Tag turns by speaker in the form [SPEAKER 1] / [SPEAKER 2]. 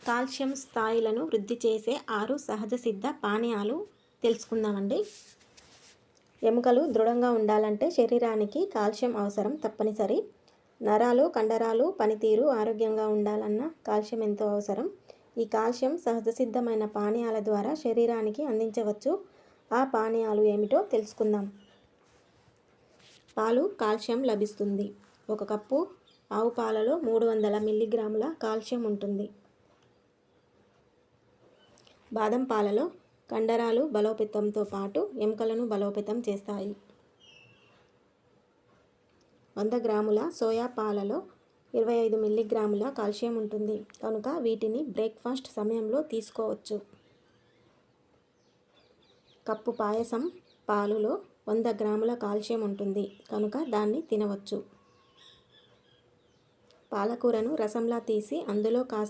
[SPEAKER 1] Calcium స్థాయిలను వృద్ధి చేసే 6 సహజ సిద్ధ పానీయాలు తెలుసుకుందామండి. ఎముకలు దృఢంగా ఉండాలంటే శరీరానికి కాల్షియం అవసరం తప్పనిసరి. నరాలు, కండరాలు పనితీరు ఆరోగ్యంగా ఉండాలన్నా కాల్షియం ఎంతో అవసరం. ఈ కాల్షియం సహజ సిద్ధమైన పానీయాల ద్వారా శరీరానికి అందించవచ్చు. ఆ పానీయాలు ఏమిటో తెలుసుకుందాం. పాలు కాల్షియం లభిస్తుంది. 1 కప్పు ఆవు పాలలో 300 మిల్లీగ్రాముల కాల్షియం ఉంటుంది. బాదం పాలలో కండరాలు బలోపేతంతో పాటు ఎముకలను బలోపేతం చేస్తాయి. 100 గ్రాముల సోయా పాలలో 25 మిల్లీగ్రాముల కాల్షియం ఉంటుంది కనుక వీటిని బ్రేక్ఫాస్ట్ సమయంలో తీసుకోవచ్చు. కప్పు పాయసం పాలులో 100 గ్రాముల కాల్షియం ఉంటుంది కనుక దాన్ని తినవచ్చు. పాలకూరను రసంలా తీసి అందులో కాస్త